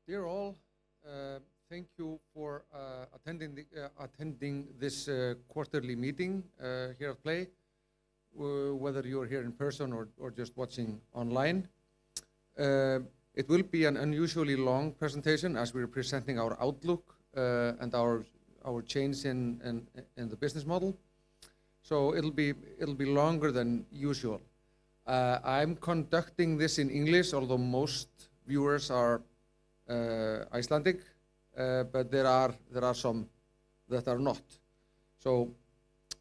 Dear all, thank you for attending this quarterly meeting here at Play, whether you're here in person or just watching online. It will be an unusually long presentation as we're presenting our outlook and our change in the business model. So it'll be longer than usual. I'm conducting this in English, although most viewers are Icelandic, but there are some that are not. So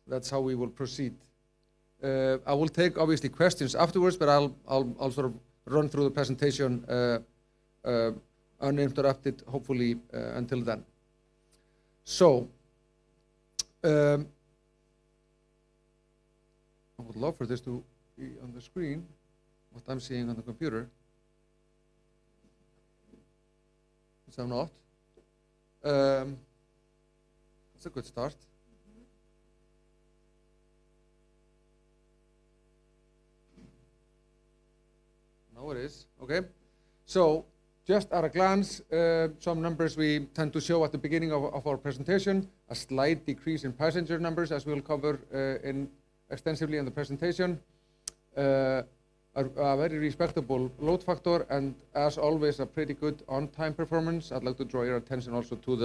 that's how we will proceed. I will take obviously questions afterwards, but I'll sort of run through the presentation uninterrupted, hopefully until then. So I would love for this to be on the screen, what I'm seeing on the computer. So not. That's a good start. Now it is. Okay. So just at a glance, some numbers we tend to show at the beginning of our presentation. A slight decrease in passenger numbers, as we'll cover extensively in the presentation. A very respectable load factor, and as always, a pretty good on-time performance. I'd like to draw your attention also to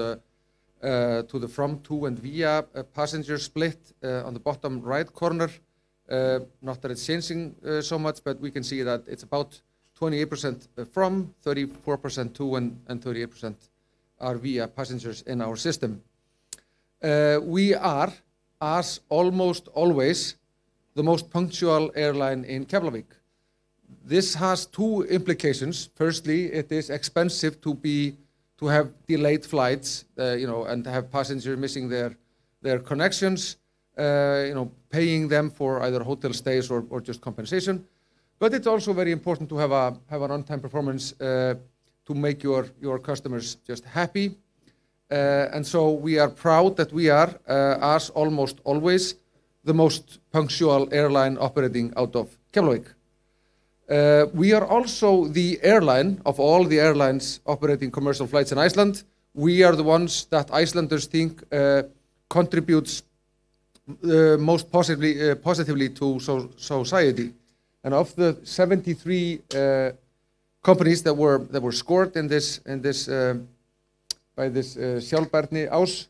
the from, to, and via passenger split on the bottom right corner. Not that it's changing so much, but we can see that it's about 28% from, 34% to, and 38% are via passengers in our system. We are, as almost always, the most punctual airline in Keflavík. This has two implications. Firstly, it is expensive to have delayed flights, and have passengers missing their connections, paying them for either hotel stays or just compensation. But it's also very important to have an on-time performance to make your customers just happy. And so we are proud that we are, as almost always, the most punctual airline operating out of Keflavík. We are also the airline of all the airlines operating commercial flights in Iceland. We are the ones that Icelanders think contributes most positively to society. And of the 73 companies that were scored in this by this Sjálfbærni Ás,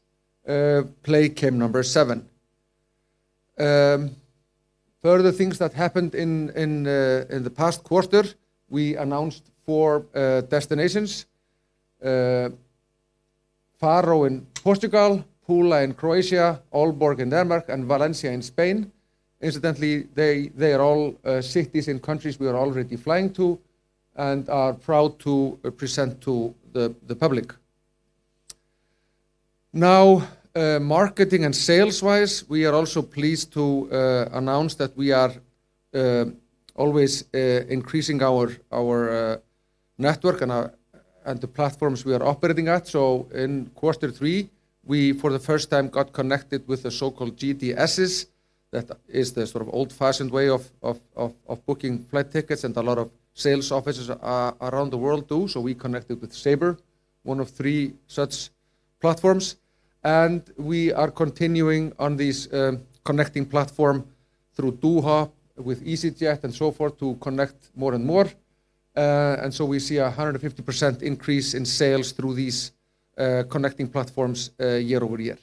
Play came number 7. Further things that happened in the past quarter, we announced 4 destinations: Faro in Portugal, Pula in Croatia, Aalborg in Denmark, and Valencia in Spain. Incidentally, they are all cities in countries we are already flying to and are proud to present to the public. Now, marketing and sales-wise, we are also pleased to announce that we are always increasing our network and the platforms we are operating at. So in quarter 3, we for the first time got connected with the so-called GDSs. That is the sort of old-fashioned way of booking flight tickets, and a lot of sales offices around the world do. So we connected with Sabre, one of 3 such platforms. And we are continuing on this connecting platform through Doha with EasyJet and so forth to connect more and more. And so we see a 150% increase in sales through these connecting platforms year over year.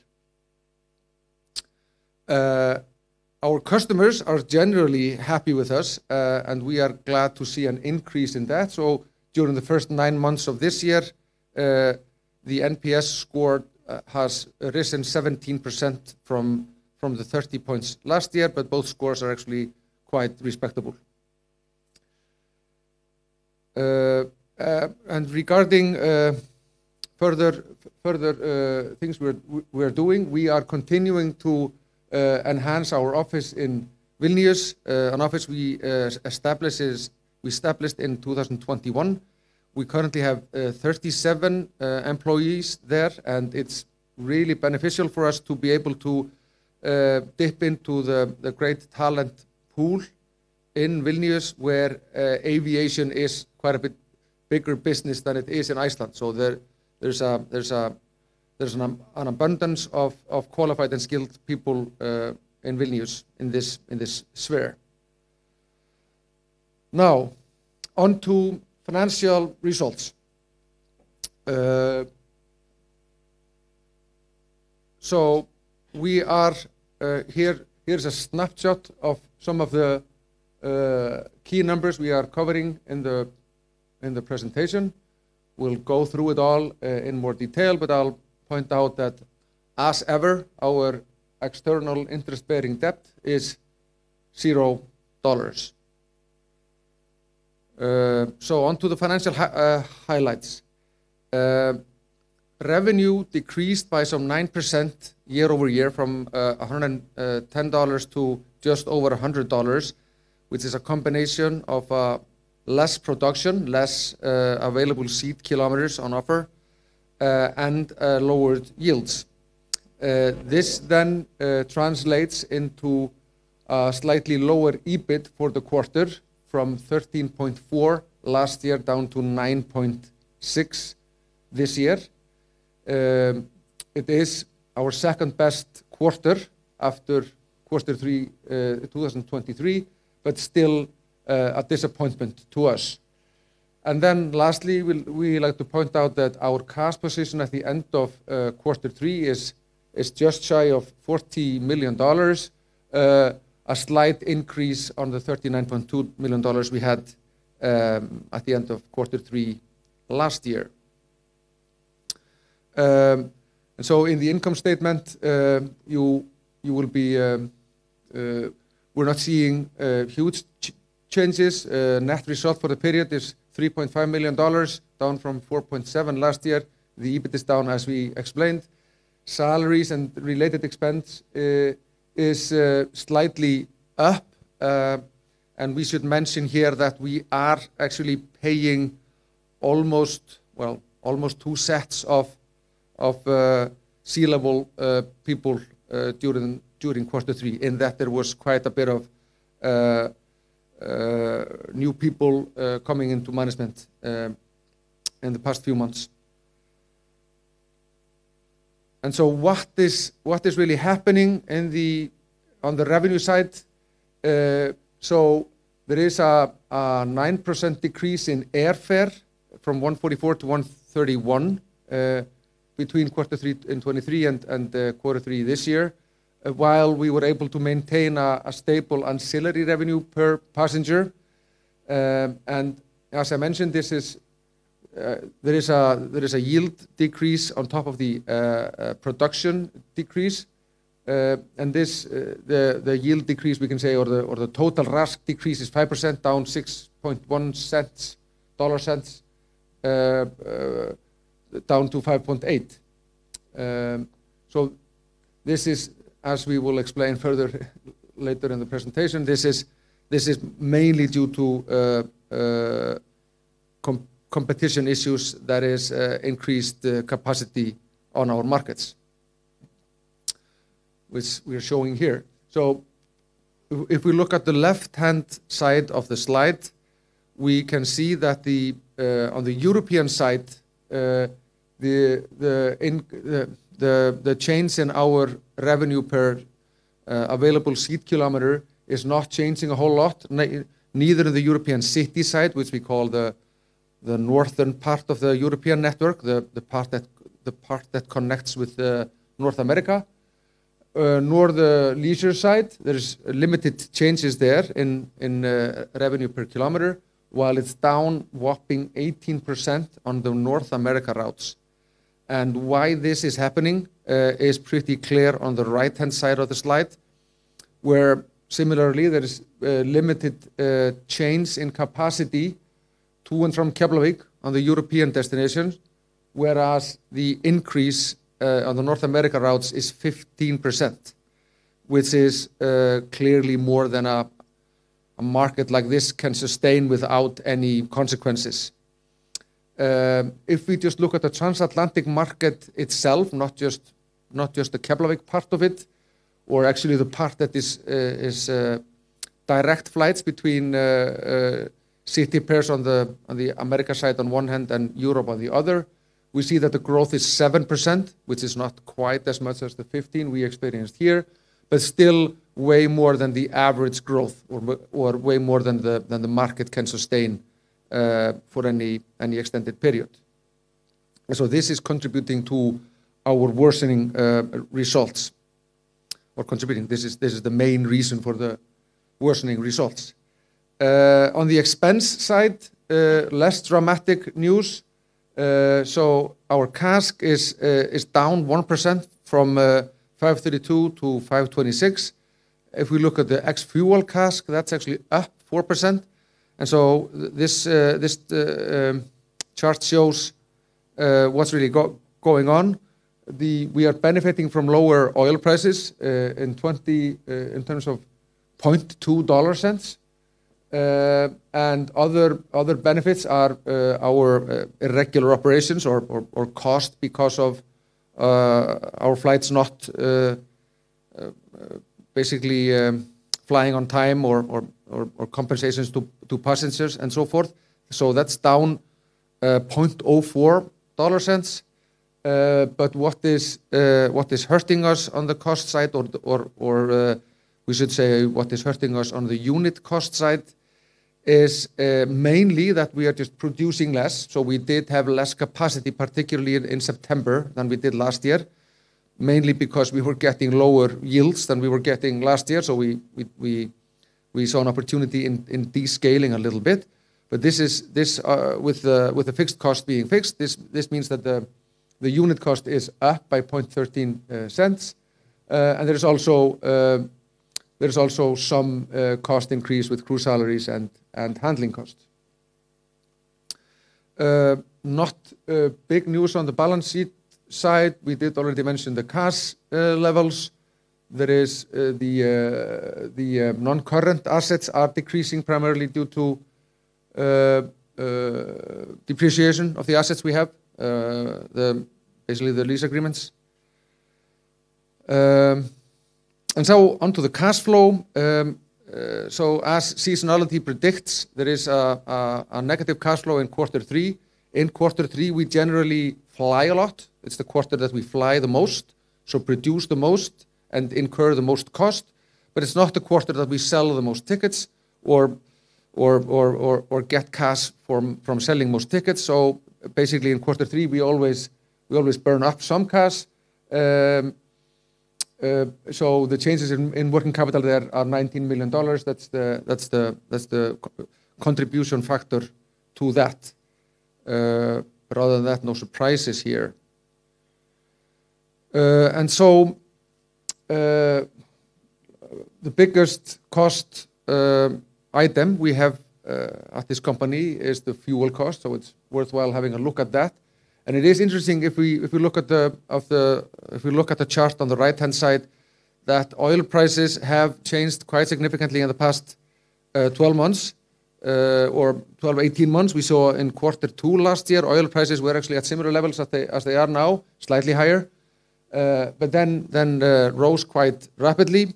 Our customers are generally happy with us, and we are glad to see an increase in that. So during the first 9 months of this year, the NPS score has risen 17% from the 30 points last year, but both scores are actually quite respectable. And regarding further things we're doing, we are continuing to enhance our office in Vilnius, an office we established in 2021. We currently have 37 employees there, and it's really beneficial for us to be able to dip into the great talent pool in Vilnius, where aviation is quite a bit bigger business than it is in Iceland. So there's an abundance of qualified and skilled people in Vilnius in this sphere. Now, on to financial results. So we are here's a snapshot of some of the key numbers we are covering in the presentation. We'll go through it all in more detail, but I'll point out that, as ever, our external interest-bearing debt is $0. So on to the financial highlights. Revenue decreased by some 9% year over year from $110 to just over $100, which is a combination of less production, less available seat kilometers on offer, and lowered yields. This then translates into a slightly lower EBIT for the quarter, from 13.4 last year down to 9.6 this year. It is our second best quarter after quarter 3 2023, but still a disappointment to us. And then lastly, we like to point out that our cash position at the end of quarter 3 is just shy of $40 million, a slight increase on the $39.2 million we had at the end of quarter 3 last year. And so in the income statement, you will be, we're not seeing huge changes. Net result for the period is $3.5 million, down from 4.7 last year. The EBIT is down, as we explained. Salaries and related expense is slightly up, and we should mention here that we are actually paying almost 2 sets of C-level people during quarter 3, in that there was quite a bit of new people coming into management in the past few months. And so what is really happening on the revenue side? So there is a 9% decrease in airfare from 144 to 131 between quarter 3 in 23 and quarter 3 this year, while we were able to maintain a stable ancillary revenue per passenger. And as I mentioned, this is there is a yield decrease on top of the production decrease, and this the yield decrease, we can say, or the total RASK decrease is 5%, down 6.1 dollar cents, down to 5.8. So this is, as we will explain further later in the presentation, this is mainly due to competition issues, that is increased capacity on our markets, which we are showing here. So if we look at the left-hand side of the slide, we can see that on the European side, the change in our revenue per available seat kilometer is not changing a whole lot. Neither in the European city side, which we call the northern part of the European network, the part that connects with North America, nor the leisure side. There's limited changes there in revenue per kilometer, while it's down whopping 18% on the North America routes. And why this is happening is pretty clear on the right-hand side of the slide, where Similarly, there is limited change in capacity to and from Keflavik on the European destinations, whereas the increase on the North America routes is 15%, which is clearly more than a market like this can sustain without any consequences. If we just look at the transatlantic market itself, not just the Keflavik part of it, or actually the part that is direct flights between city pairs on the America side on one hand and Europe on the other, we see that the growth is 7%, which is not quite as much as the 15 we experienced here, but still way more than the average growth, or way more than the market can sustain for any extended period. And so this is contributing to our worsening results, or contributing. This is the main reason for the worsening results. On the expense side, less dramatic news. So our CASK is down 1% from 532 to 526. If we look at the ex-fuel CASK, that's actually up 4%. And so this chart shows what's really going on. We are benefiting from lower oil prices in terms of $0.2. And other benefits are our irregular operations or cost because of our flights not basically flying on time, or compensations to passengers and so forth. So that's down $0.04. But what is hurting us on the cost side, or we should say what is hurting us on the unit cost side, is mainly that we are just producing less. So we did have less capacity, particularly in September, than we did last year, mainly because we were getting lower yields than we were getting last year. So we saw an opportunity in descaling a little bit. But with the fixed cost being fixed, this means that the unit cost is up by 0.13 cents, and there's also some cost increase with crew salaries and handling costs. Not big news on the balance sheet side. We did already mention the cash levels. There is the non-current assets are decreasing primarily due to depreciation of the assets we have, basically the lease agreements. And so onto the cash flow. So as seasonality predicts, there is a negative cash flow in quarter three. In quarter three, we generally fly a lot. It's the quarter that we fly the most, so produce the most and incur the most cost. But it's not the quarter that we sell the most tickets or get cash from selling most tickets. So basically, in quarter three, we always burn up some cash. So the changes in working capital there are $19 million. That's the contribution factor to that. But other than that, no surprises here. And so the biggest cost item we have at this company is the fuel cost. So it's worthwhile having a look at that. And it is interesting if we look at the chart on the right hand side, that oil prices have changed quite significantly in the past 12 months or 18 months. We saw in quarter two last year, oil prices were actually at similar levels as they are now, slightly higher, but then rose quite rapidly.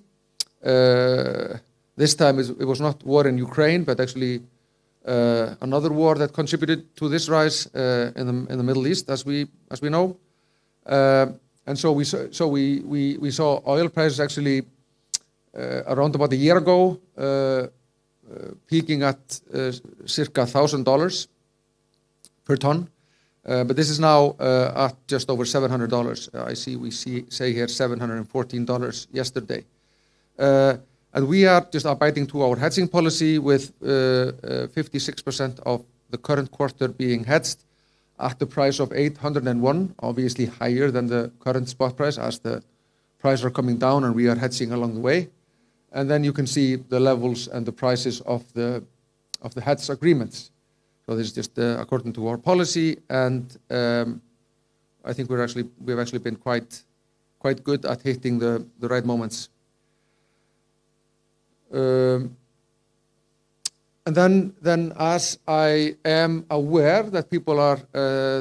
This time it was not war in Ukraine, but actually another war that contributed to this rise in the Middle East, as we know. And so we saw oil prices actually around about a year ago peaking at circa $1,000 per ton. But this is now at just over $700. We say here $714 yesterday. And we are just abiding to our hedging policy with 56% of the current quarter being hedged at the price of $801, obviously higher than the current spot price as the prices are coming down and we are hedging along the way. And then you can see the levels and the prices of the hedge agreements. So this is just according to our policy, and I think we've actually been quite good at hitting the right moments. And then as I am aware that people are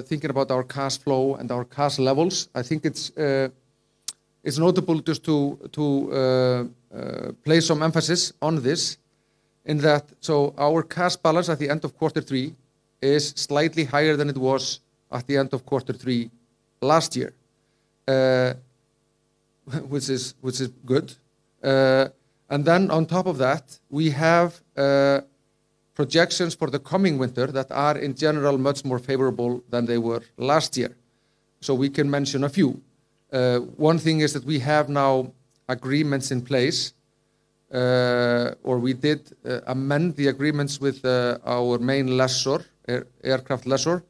thinking about our cash flow and our cash levels, I think it's notable just to place some emphasis on this, in that, so our cash balance at the end of Q3 is slightly higher than it was at the end of Q3 last year, which is good. And then on top of that, we have projections for the coming winter that are in general much more favorable than they were last year. So we can mention a few. One thing is that we have now agreements in place, or we did amend the agreements with our main lessor, aircraft lessor,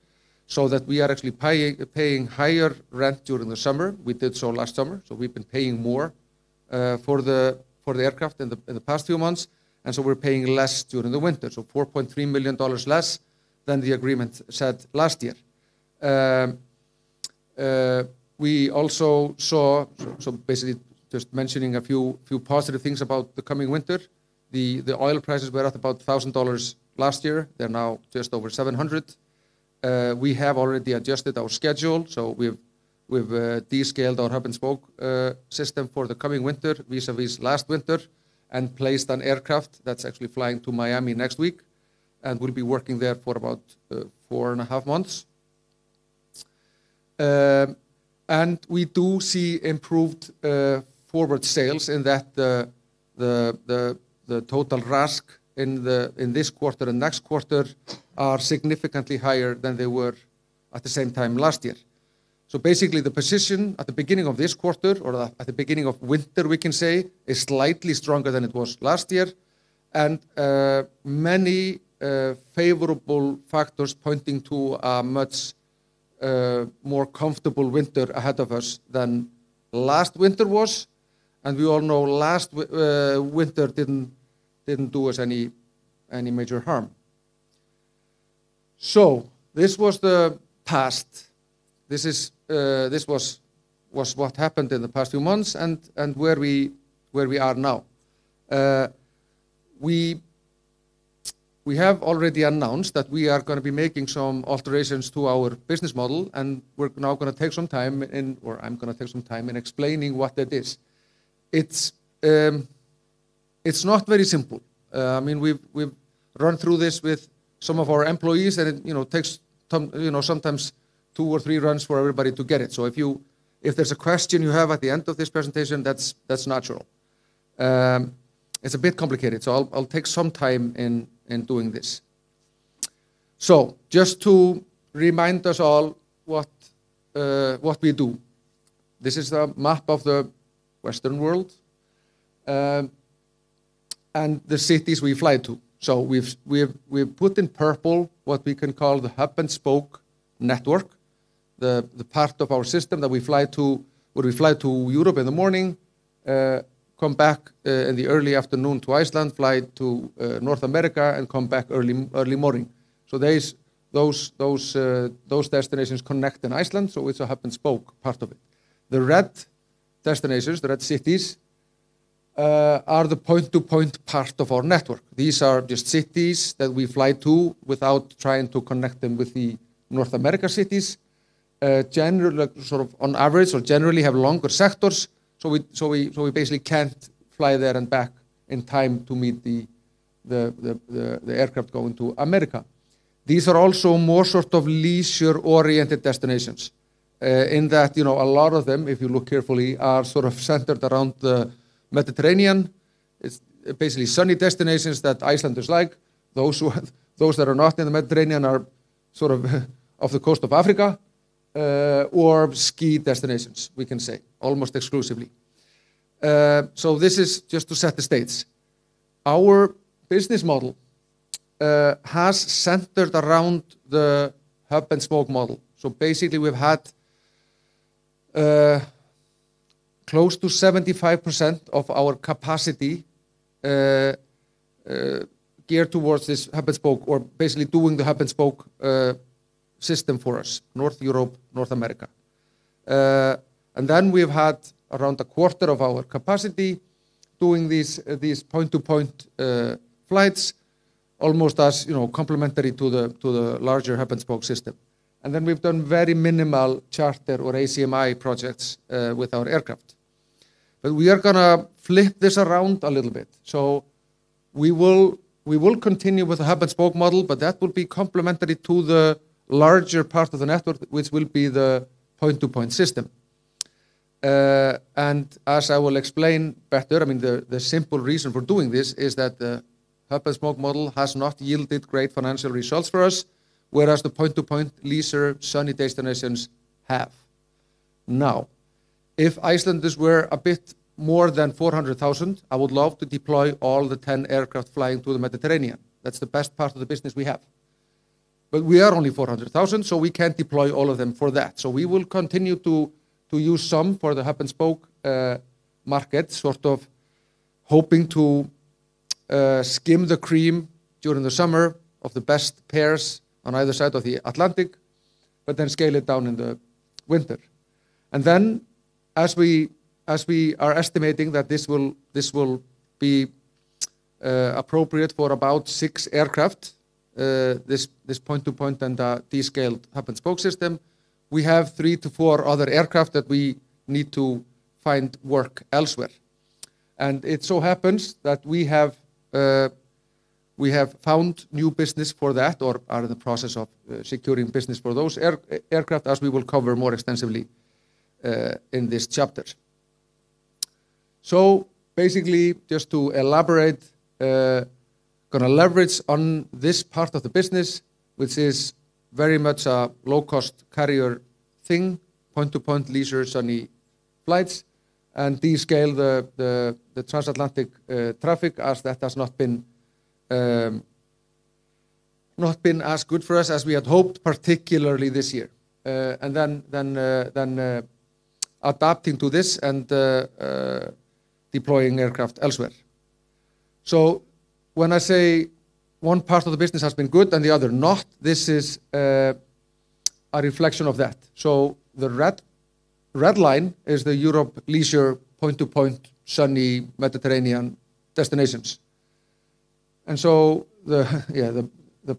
so that we are actually paying higher rent during the summer. We did so last summer, so we've been paying more for the aircraft in the past few months, and so we're paying less during the winter, so $4.3 million less than the agreement said last year. We also saw, so basically just mentioning a few positive things about the coming winter. The oil prices were at about $1,000 last year. They're now just over 700. We have already adjusted our schedule, so we've descaled our hub and spoke system for the coming winter vis-a-vis last winter, and placed an aircraft that's actually flying to Miami next week, and will be working there for about 4.5 months. And we do see improved forward sales, in that the total RASK in this quarter and next quarter are significantly higher than they were at the same time last year. So basically, the position at the beginning of this quarter, or at the beginning of winter, we can say, is slightly stronger than it was last year, and many favorable factors pointing to a much more comfortable winter ahead of us than last winter was. And we all know last winter didn't do us any major harm. So this was the past. This was what happened in the past few months, and where we are now. We have already announced that we are going to be making some alterations to our business model, and we're now going to take some time I'm going to take some time in explaining what that is. It's not very simple. I mean, we've run through this with some of our employees, and it takes sometimes 2 or 3 runs for everybody to get it. So if there's a question you have at the end of this presentation, that's natural. It's a bit complicated, so I'll take some time in doing this. So just to remind us all what we do. This is the map of the Western world, and the cities we fly to. So we've put in purple what we can call the hub and spoke network, the part of our system that we fly to, where we fly to Europe in the morning, come back in the early afternoon to Iceland, fly to North America, and come back early morning. So those destinations connect in Iceland, so it's a hub and spoke part of it. The red destinations, the red cities, are the point-to-point part of our network. These are just cities that we fly to without trying to connect them with the North America cities. Generally, sort of on average, or generally have longer sectors, so we basically can't fly there and back in time to meet the aircraft going to America. These are also more sort of leisure-oriented destinations, in that a lot of them, if you look carefully, are sort of centered around the Mediterranean. It's basically sunny destinations that Icelanders like. Those that are not in the Mediterranean are sort of off the coast of Africa, or ski destinations, we can say, almost exclusively. So this is just to set the stage. Our business model has centered around the hub and spoke model. So basically we've had close to 75% of our capacity geared towards this hub and spoke, or basically doing the hub and spoke system for us, North Europe, North America. And then we've had around a quarter of our capacity doing these point-to-point flights, almost as complementary to the larger hub and spoke system. And then we've done very minimal charter or ACMI projects with our aircraft. But we are gonna flip this around a little bit. So we will continue with the hub and spoke model, but that will be complementary to the larger part of the network, which will be the point-to-point system. And as I will explain better, I mean, the simple reason for doing this is that the hub and spoke model has not yielded great financial results for us, whereas the point-to-point leisure sunny destinations have. Now, if Icelanders were a bit more than 400,000, I would love to deploy all the 10 aircraft flying to the Mediterranean. That's the best part of the business we have. But we are only 400,000, so we can't deploy all of them for that. So we will continue to use some for the hub and spoke market, sort of hoping to skim the cream during the summer of the best pairs on either side of the Atlantic, but then scale it down in the winter. And then, as we are estimating that this will be appropriate for about 6 aircraft, this point-to-point and descaled hub and spoke system, we have 3 to 4 other aircraft that we need to find work elsewhere. And it so happens that we have found new business for that, or are in the process of securing business for those aircraft, as we will cover more extensively in this chapter. So basically, just to elaborate, gonna leverage on this part of the business, which is very much a low-cost carrier thing, point-to-point leisure sunny flights, and descale the transatlantic traffic, as that has not been as good for us as we had hoped, particularly this year. And then adapting to this and deploying aircraft elsewhere. So when I say one part of the business has been good and the other not, this is a reflection of that. So the red line is the Europe leisure point-to-point sunny Mediterranean destinations. And so the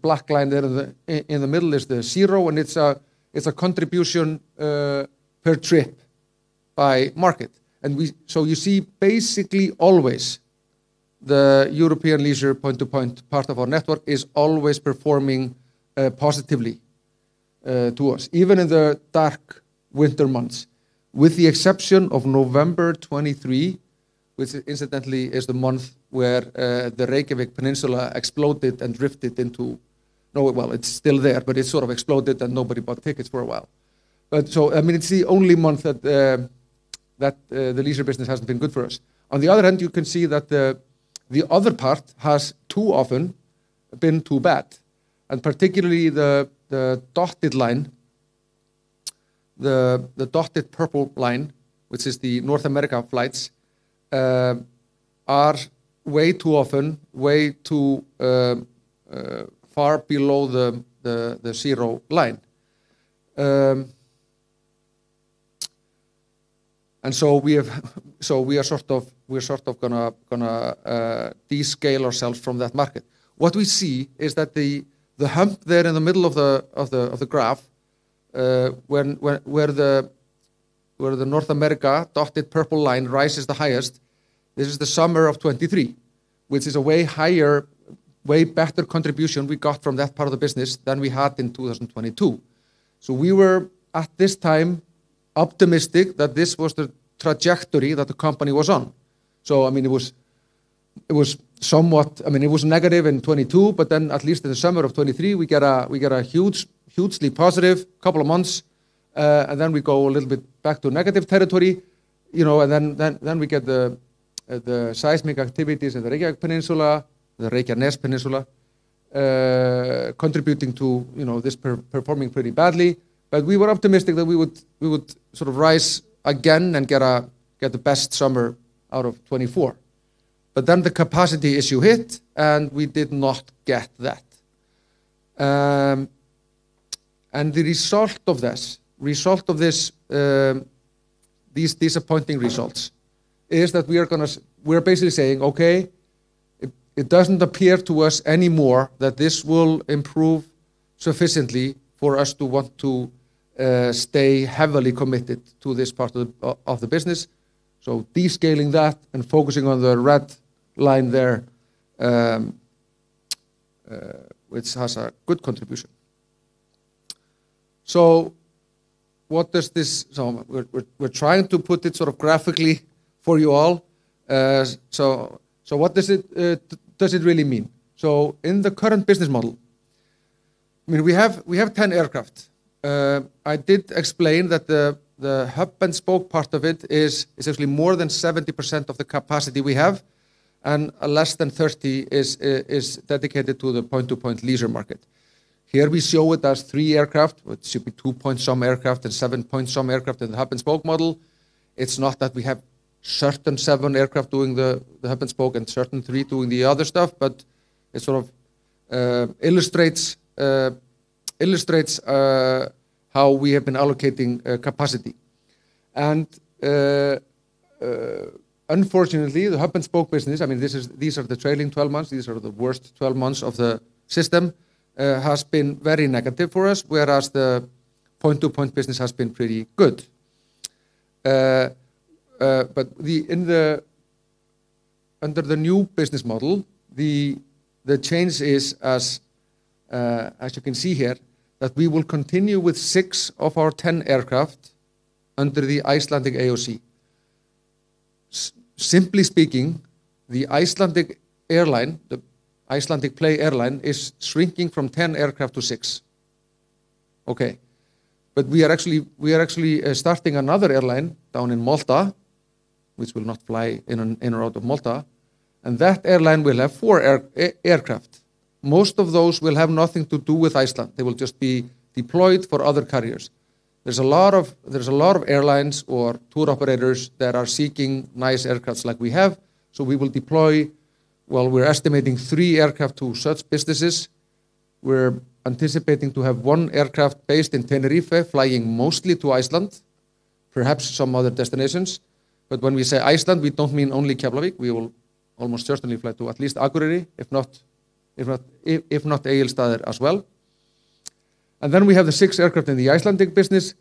black line there in the middle is the 0, and it's a contribution per trip by market. And so you see basically always the European leisure point-to-point part of our network is always performing positively to us, even in the dark winter months, with the exception of November 23, which incidentally is the month where the Reykjavik Peninsula exploded and drifted into, it's still there, but it sort of exploded and nobody bought tickets for a while. But so, I mean, it's the only month that the leisure business hasn't been good for us. On the other hand, you can see that the other part has too often been too bad, and particularly the dotted line, the dotted purple line, which is the North America flights, are way too often, way too far below the 0 line. And so we are sort of gonna descale ourselves from that market. What we see is that the hump there in the middle of the graph, where the North America dotted purple line rises the highest, this is the summer of 23, which is a way higher, way better contribution we got from that part of the business than we had in 2022. So we were at this time optimistic that this was the trajectory that the company was on. So I mean, it was somewhat, I mean, it was negative in 22, but then at least in the summer of 23, we get a hugely positive couple of months, and then we go a little bit back to negative territory, and then we get the seismic activities in the Reykjavik Peninsula, the Reykjanes Peninsula, contributing to this performing pretty badly. But we were optimistic that we would sort of rise again and get the best summer out of 24. But then the capacity issue hit, and we did not get that. And the result of this, these disappointing results, is that we're basically saying, okay, it doesn't appear to us anymore that this will improve sufficiently for us to want to stay heavily committed to this part of the business. So descaling that and focusing on the red line there, which has a good contribution. So what does this, so we're trying to put it sort of graphically for you all. So what does it really mean? So in the current business model, I mean, we have 10 aircraft. I did explain that the hub and spoke part of it is actually more than 70% of the capacity we have, and less than 30 is dedicated to the point-to-point leisure market. Here we show it as 3 aircraft, which should be 2-point-some aircraft and 7-point-some aircraft in the hub and spoke model. It's not that we have certain 7 aircraft doing the hub and spoke and certain 3 doing the other stuff, but it sort of illustrates how we have been allocating capacity. And unfortunately, the hub and spoke business, I mean, these are the trailing 12 months, these are the worst 12 months of the system, has been very negative for us, whereas the point-to-point business has been pretty good. But under the new business model, the change is, as you can see here, that we will continue with 6 of our 10 aircraft under the Icelandic AOC. Simply speaking, the Icelandic airline, the Icelandic Play airline, is shrinking from 10 aircraft to 6. Okay, but we are actually starting another airline down in Malta, which will not fly in or out of Malta, and that airline will have 4 aircraft. Most of those will have nothing to do with Iceland. They will just be deployed for other carriers. There's a lot of airlines or tour operators that are seeking nice aircrafts like we have. So we will deploy, well, we're estimating 3 aircraft to such businesses. We're anticipating to have 1 aircraft based in Tenerife, flying mostly to Iceland, perhaps some other destinations. But when we say Iceland, we don't mean only Keflavik. We will almost certainly fly to at least Akureyri, if not Egilsstaðir as well. And then we have the 6 aircraft in the Icelandic business.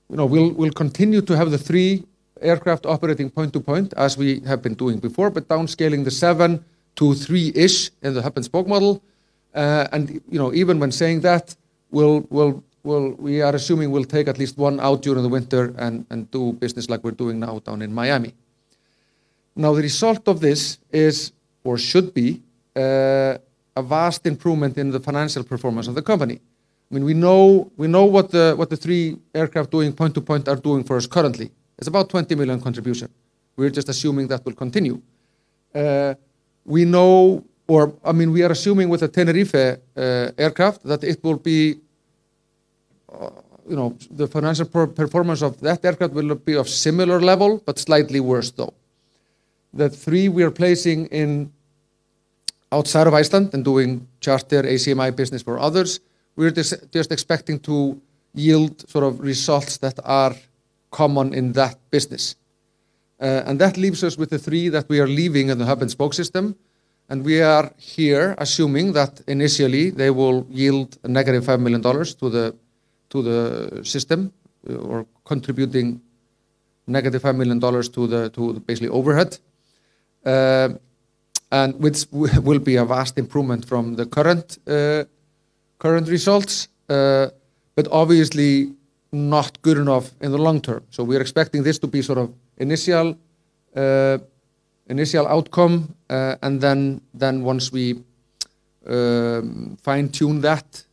You know, we'll continue to have the 3 aircraft operating point-to-point as we have been doing before, but downscaling the 7 to 3-ish in the hub and spoke model. And you know, even when saying that, we are assuming we'll take at least 1 out during the winter and do business like we're doing now down in Miami. Now the result of this is, or should be, a vast improvement in the financial performance of the company. I mean, we know what the 3 aircraft doing point-to-point are doing for us currently. It's about 20 million contribution. We're just assuming that will continue. We know, or I mean, we are assuming with the Tenerife aircraft that it will be, you know, the financial performance of that aircraft will be of similar level, but slightly worse though. The 3 we are placing in outside of Iceland and doing charter ACMI business for others, we're just expecting to yield sort of results that are common in that business. And that leaves us with the 3 that we are leaving in the hub and spoke system. And we are here assuming that initially they will yield a negative $5 million to the system, or contributing negative $5 million to the basically overhead. And which will be a vast improvement from the current results, but obviously not good enough in the long term. So we're expecting this to be sort of initial outcome, and then once we fine-tune that,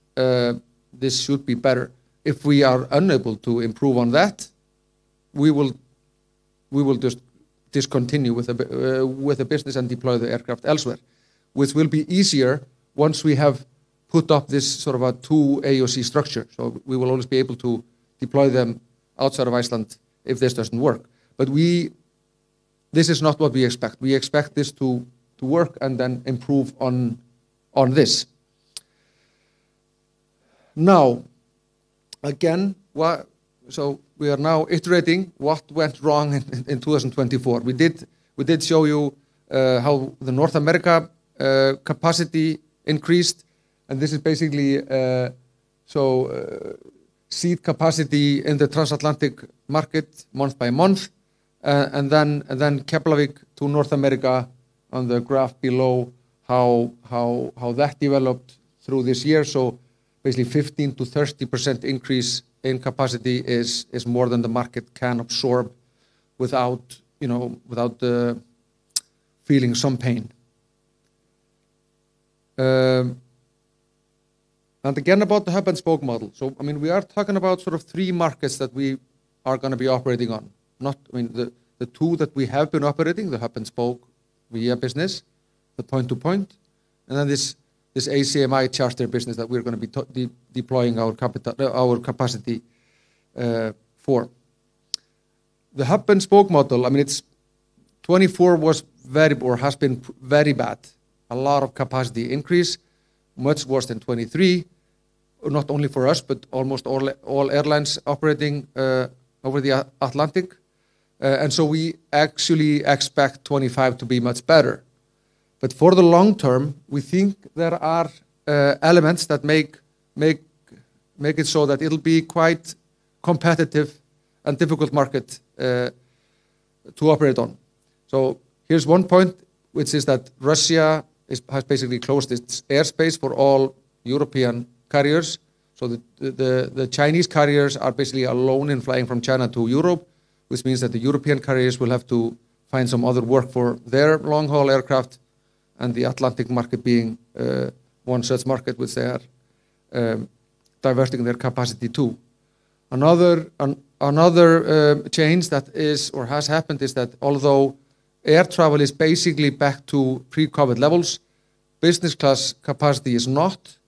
this should be better. If we are unable to improve on that, we will just discontinue with the business and deploy the aircraft elsewhere, which will be easier once we have put up this sort of a 2 AOC structure. So we will always be able to deploy them outside of Iceland if this doesn't work. But this is not what we expect. We expect this to work and then improve on this. Now, again, so we are now iterating what went wrong in 2024. We did show you how the North America capacity increased, and this is basically seat capacity in the transatlantic market month by month, and then Keflavik to North America on the graph below, how that developed through this year. So basically 15 to 30% increase in capacity is more than the market can absorb without feeling some pain. And again about the hub and spoke model. So I mean, we are talking about sort of 3 markets that we are going to be operating on. The 2 that we have been operating, the hub and spoke via business, the point-to-point, and then this ACMI charter business that we're going to be deploying our capacity for. The hub and spoke model, I mean, 24 was has been very bad. A lot of capacity increase, much worse than 23, not only for us, but almost all airlines operating over the Atlantic. And so we actually expect 25 to be much better. But for the long term, we think there are elements that make it so that it'll be quite competitive and difficult market to operate on. So here's one point, which is that Russia has basically closed its airspace for all European carriers. So the Chinese carriers are basically alone in flying from China to Europe, which means that the European carriers will have to find some other work for their long-haul aircraft, and the Atlantic market being one such market which they are diverting their capacity to. Another change that is or has happened is that although air travel is basically back to pre-COVID levels, business class capacity is not,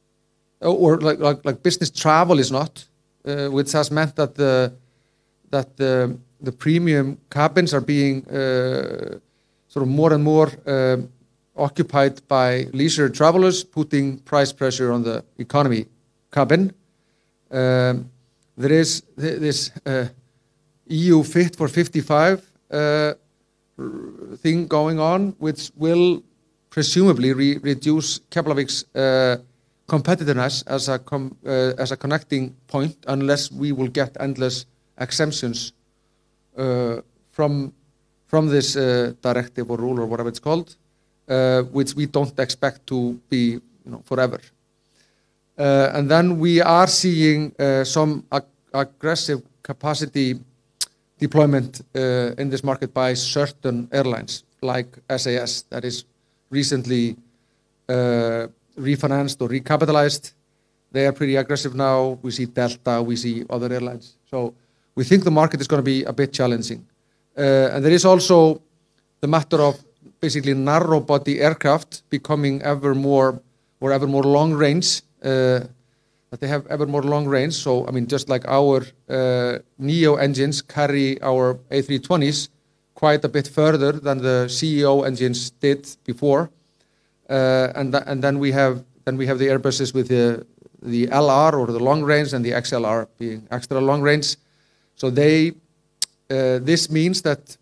or like business travel is not, which has meant that the premium cabins are being sort of more and more occupied by leisure travelers, putting price pressure on the economy cabin. There is this EU Fit for 55 thing going on, which will presumably reduce Keflavik's competitiveness as a connecting point, unless we will get endless exemptions from this directive or rule or whatever it's called, which we don't expect to be forever. And then we are seeing some aggressive capacity deployment in this market by certain airlines, like SAS, that is recently refinanced or recapitalized. They are pretty aggressive now. We see Delta, we see other airlines. So we think the market is going to be a bit challenging. And there is also the matter of basically narrow body aircraft becoming ever more long range, that they have ever more long range. So, I mean, just like our NEO engines carry our A320s quite a bit further than the CEO engines did before. And then we have the Airbuses with the LR or the long range, and the XLR being extra long range. So this means that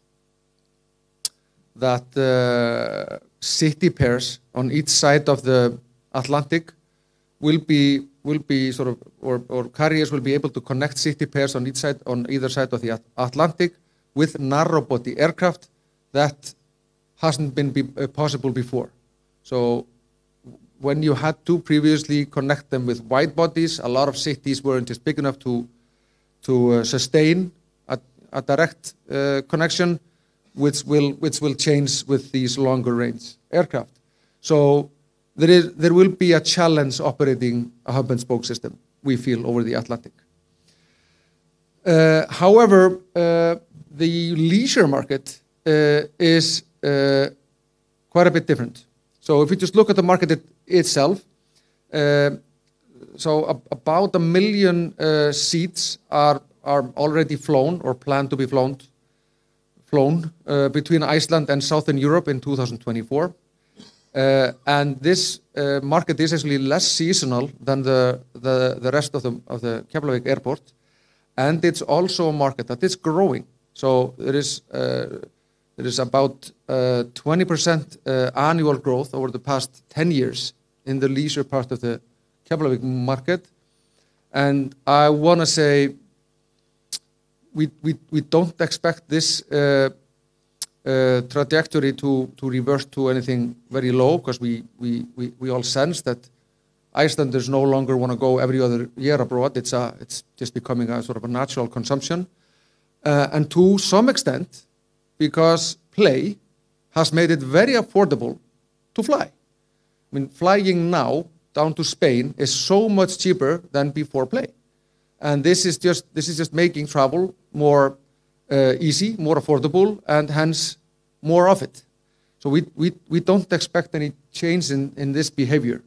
city pairs on each side of the Atlantic will be sort of, or carriers will be able to connect city pairs on either side of the Atlantic with narrow body aircraft that hasn't been possible before. So when you had to previously connect them with wide bodies, a lot of cities weren't just big enough to sustain a direct connection, which will change with these longer range aircraft. So there will be a challenge operating a hub and spoke system, we feel, over the Atlantic. However, the leisure market is quite a bit different. So if we just look at the market itself, so about 1 million seats are already flown or planned to be flown between Iceland and Southern Europe in 2024. And this market is actually less seasonal than the rest of the Keflavík airport. And it's also a market that is growing. So there is about 20% annual growth over the past 10 years in the leisure part of the Keflavík market. And I want to say we don't expect this trajectory to revert to anything very low, because we all sense that Icelanders no longer want to go every other year abroad. It's just becoming a sort of a natural consumption. And to some extent, because Play has made it very affordable to fly. I mean, flying now down to Spain is so much cheaper than before Play. And this is just making travel more easy, more affordable, and hence more of it. So we don't expect any change in this behavior.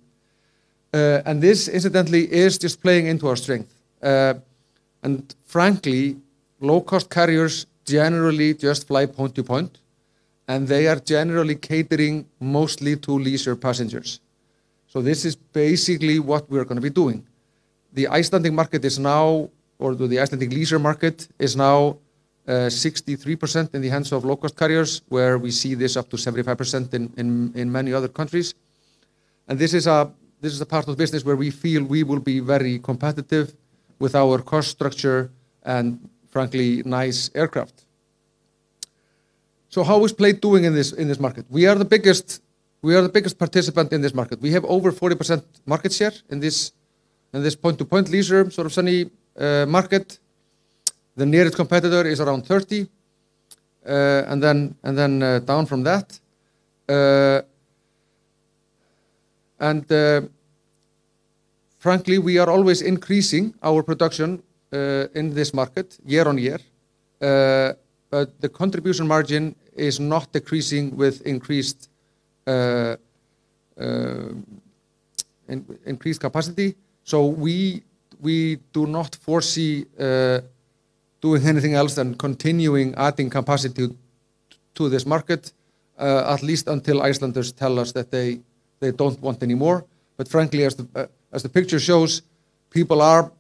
And this, incidentally, is just playing into our strength. And frankly, low-cost carriers generally just fly point to point, and they are generally catering mostly to leisure passengers. So this is basically what we're going to be doing. The Icelandic market is now, or the Icelandic leisure market is now 63% in the hands of low-cost carriers, where we see this up to 75% in many other countries. And this is a part of the business where we feel we will be very competitive with our cost structure and, frankly, nice aircraft. So how is Play doing in this market? We are the biggest participant in this market. We have over 40% market share in this point-to-point leisure sort of sunny market. The nearest competitor is around 30, and then down from that. Frankly, we are always increasing our production in this market year on year, but the contribution margin is not decreasing with increased capacity. So we do not foresee doing anything else than continuing adding capacity to this market, at least until Icelanders tell us that they don't want any more. But frankly, as the picture shows, people are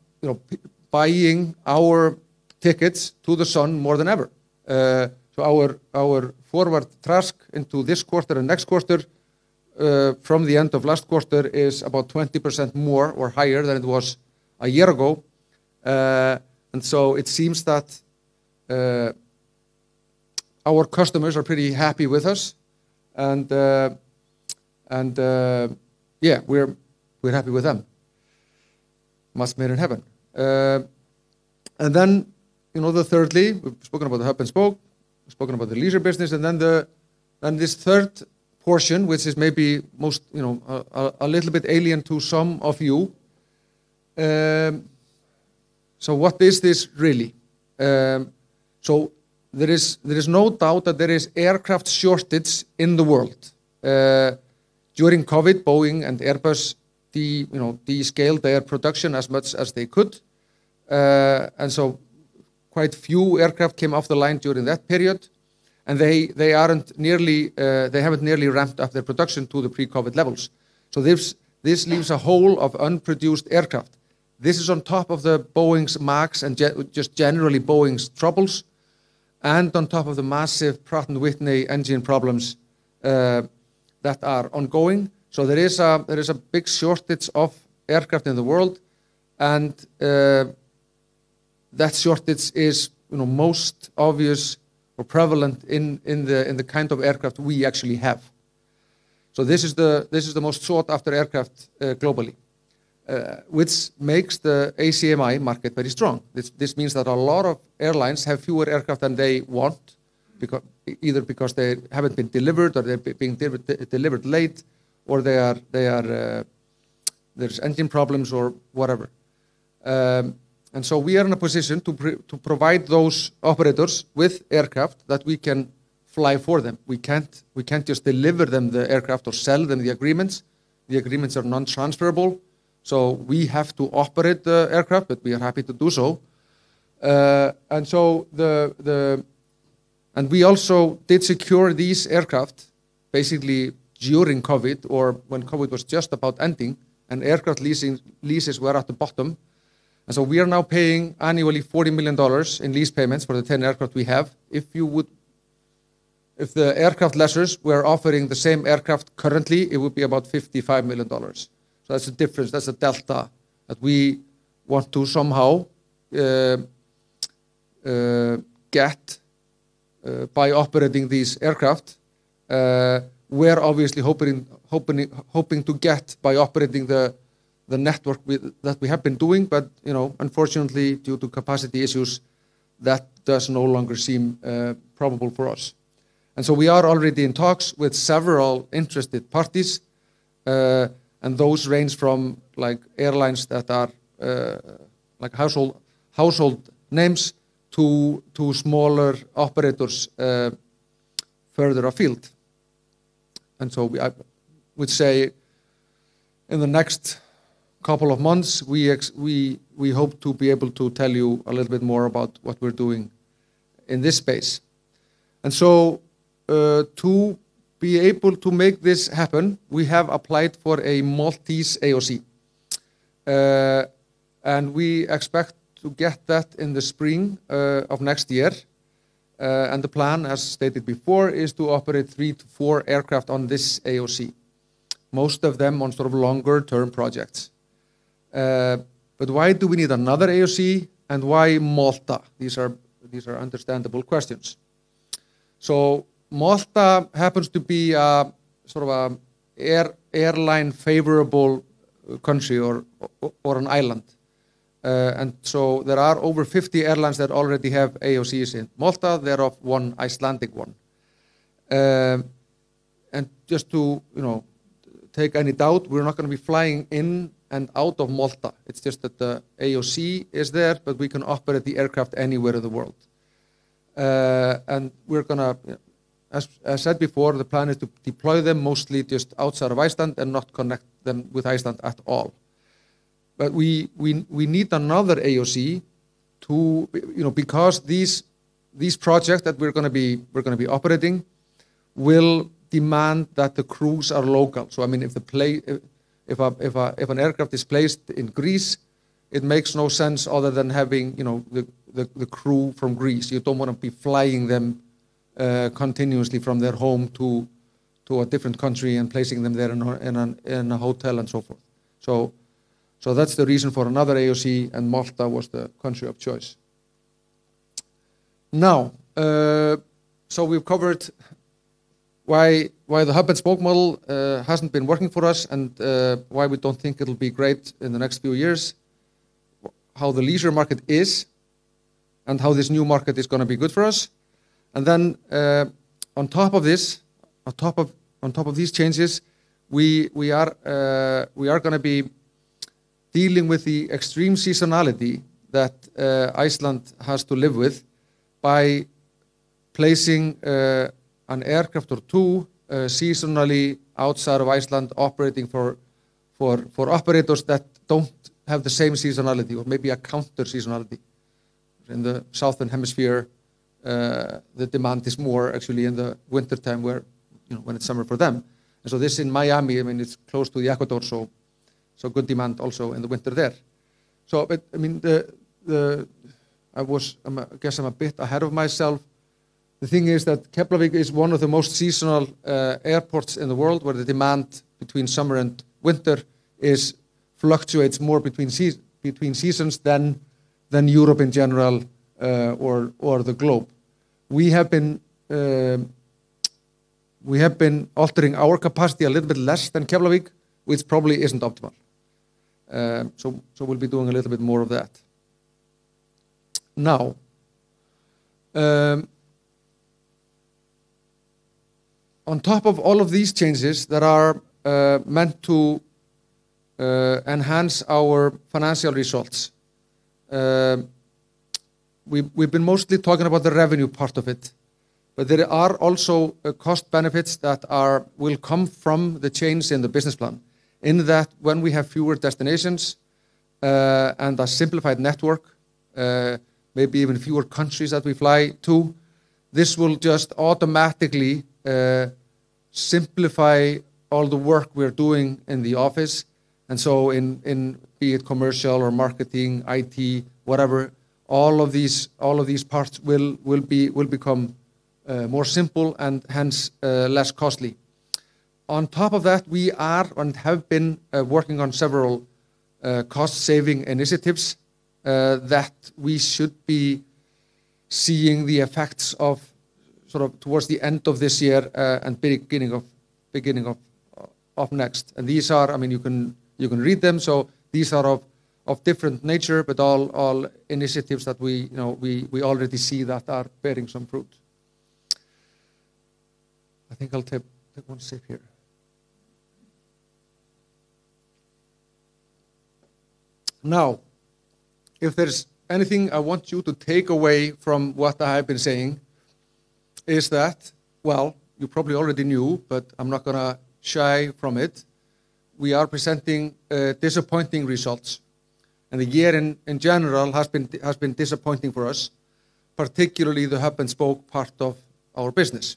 buying our tickets to the sun more than ever. So our forward TRASK into this quarter and next quarter from the end of last quarter is about 20% more or higher than it was a year ago. And so it seems that our customers are pretty happy with us, and yeah, we're happy with them. Match made in heaven. And then, thirdly, we've spoken about the hub and spoke, we've spoken about the leisure business, and then this third portion, which is maybe most, a little bit alien to some of you. So what is this really? So there is no doubt that there is aircraft shortage in the world. During COVID, Boeing and Airbus descaled their production as much as they could, and so quite few aircraft came off the line during that period, and they haven't nearly ramped up their production to the pre-COVID levels. So this leaves a hole of unproduced aircraft. This is on top of the Boeing's MAX and just generally Boeing's troubles, and on top of the massive Pratt & Whitney engine problems that are ongoing. So there is a big shortage of aircraft in the world, and that shortage is most obvious or prevalent in the kind of aircraft we actually have. So this is the most sought after aircraft globally, which makes the ACMI market very strong. This means that a lot of airlines have fewer aircraft than they want, either because they haven't been delivered, or they're being delivered late, or there's engine problems or whatever. And so we are in a position to provide those operators with aircraft that we can fly for them. We can't just deliver them the aircraft or sell them the agreements. The agreements are non-transferable, so we have to operate the aircraft, but we are happy to do so. And so and we also did secure these aircraft basically during COVID or when COVID was just about ending and aircraft leases were at the bottom. And so we are now paying annually $40 million in lease payments for the 10 aircraft we have. If the aircraft lessors were offering the same aircraft currently, it would be about $55 million. So that's the difference, that's the delta that we want to somehow get by operating these aircraft. We're obviously hoping to get by operating the network that we have been doing, but unfortunately, due to capacity issues, that does no longer seem probable for us. And so we are already in talks with several interested parties, and those range from like airlines that are like household names to smaller operators further afield. And so I would say in the next couple of months, we hope to be able to tell you a little bit more about what we're doing in this space. And so to be able to make this happen, we have applied for a Maltese AOC. And we expect to get that in the spring of next year. And the plan, as stated before, is to operate 3 to 4 aircraft on this AOC, most of them on sort of longer-term projects. But why do we need another AOC, and why Malta? These are understandable questions. So Malta happens to be sort of a airline favorable country or an island. And so there are over 50 airlines that already have AOCs in Malta, thereof one Icelandic one. And just to take any doubt, we're not going to be flying in and out of Malta. It's just that the AOC is there, but we can operate the aircraft anywhere in the world. And we're going to, as I said before, the plan is to deploy them mostly just outside of Iceland and not connect them with Iceland at all. But we need another AOC to, because these projects that we're going to be operating will demand that the crews are local. So I mean, if an aircraft is placed in Greece, it makes no sense other than having the crew from Greece. You don't want to be flying them continuously from their home to a different country and placing them there in a hotel and so forth. So that's the reason for another AOC, and Malta was the country of choice. Now, so we've covered why the hub and spoke model hasn't been working for us, and why we don't think it'll be great in the next few years, how the leisure market is, and how this new market is going to be good for us. And then on top of this, on top of these changes, we are going to be dealing with the extreme seasonality that Iceland has to live with by placing an aircraft or two seasonally outside of Iceland, operating for operators that don't have the same seasonality, or maybe a counter seasonality. In the southern hemisphere, the demand is more actually in the winter time, where when it's summer for them. And so this in Miami, I mean, it's close to the equator, so good demand also in the winter there. So, but I mean, I guess I'm a bit ahead of myself. The thing is that Keflavik is one of the most seasonal airports in the world, where the demand between summer and winter fluctuates more between seasons than Europe in general, or the globe. We have been altering our capacity a little bit less than Keflavik, which probably isn't optimal. So we'll be doing a little bit more of that. Now, on top of all of these changes that are meant to enhance our financial results, we've been mostly talking about the revenue part of it, but there are also cost benefits that will come from the change in the business plan, in that when we have fewer destinations and a simplified network, maybe even fewer countries that we fly to, this will just automatically simplify all the work we're doing in the office. And so in be it commercial or marketing, IT, whatever, all of these parts will become more simple and hence less costly. On top of that, we are and have been working on several cost-saving initiatives that we should be seeing the effects of sort of towards the end of this year and beginning of next. And these are, I mean, you can read them. So these are of different nature, but all initiatives that we already see that are bearing some fruit. I think I'll take one sip here. Now, if there's anything I want you to take away from what I have been saying, is that, well, you probably already knew, but I'm not going to shy from it. We are presenting disappointing results. And the year in general has been disappointing for us, particularly the hub and spoke part of our business.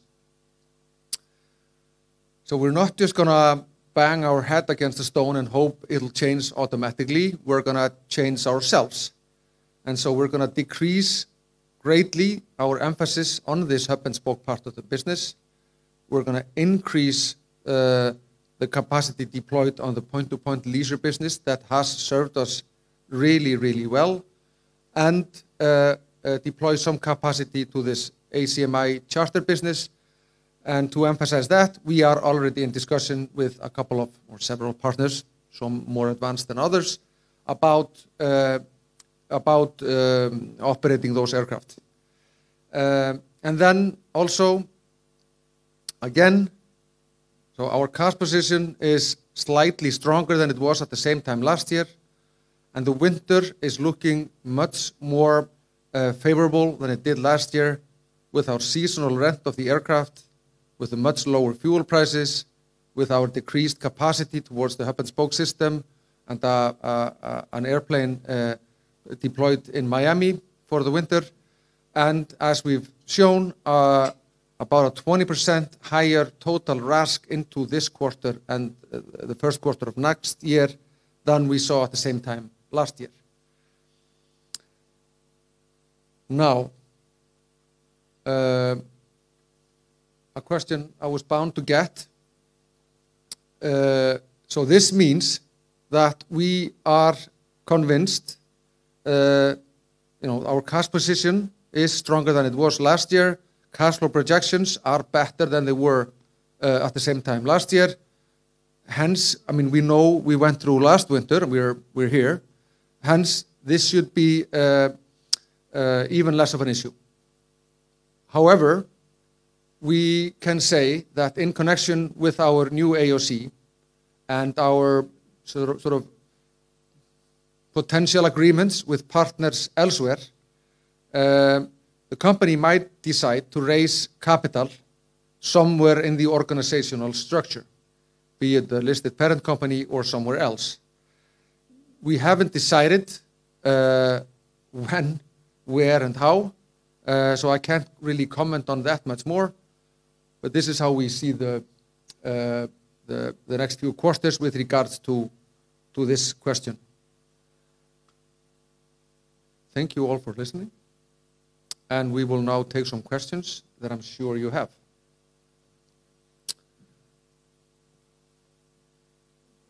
So we're not just going to bang our head against the stone and hope it'll change automatically. We're going to change ourselves. And so we're going to decrease greatly our emphasis on this hub and spoke part of the business. We're going to increase the capacity deployed on the point-to-point leisure business that has served us really, really well, and deploy some capacity to this ACMI charter business. And to emphasize that, we are already in discussion with a couple of or several partners, some more advanced than others, about operating those aircraft. And then also, again, so our cash position is slightly stronger than it was at the same time last year, and the winter is looking much more favorable than it did last year, with our seasonal rent of the aircraft, with the much lower fuel prices, with our decreased capacity towards the hub and spoke system, and an airplane deployed in Miami for the winter. And as we've shown, about a 20% higher total RASK into this quarter and the first quarter of next year than we saw at the same time last year. Now, a question I was bound to get. So this means that we are convinced, our cash position is stronger than it was last year. Cash flow projections are better than they were at the same time last year. Hence, I mean, we know we went through last winter, and we're here. Hence, this should be even less of an issue. However, we can say that in connection with our new AOC and our sort of potential agreements with partners elsewhere, the company might decide to raise capital somewhere in the organizational structure, be it the listed parent company or somewhere else. We haven't decided when, where, and how, so I can't really comment on that much more. But this is how we see the next few quarters with regards to this question. Thank you all for listening. And we will now take some questions that I'm sure you have.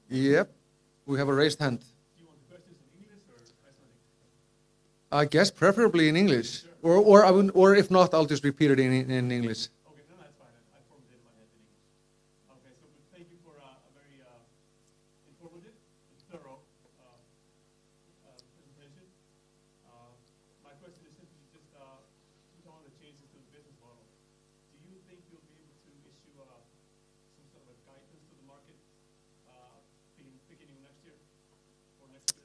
Yep, we have a raised hand. Do you want the questions in English or Icelandic? I guess preferably in English. Sure. Or if not, I'll just repeat it in English. Okay, no, that's fine. I formed it in my head in English. Okay, so thank you for a very informative and thorough presentation. My question is simply just some of the changes to the business model. Do you think you'll be able to issue some sort of a guidance to the market beginning next year or next year?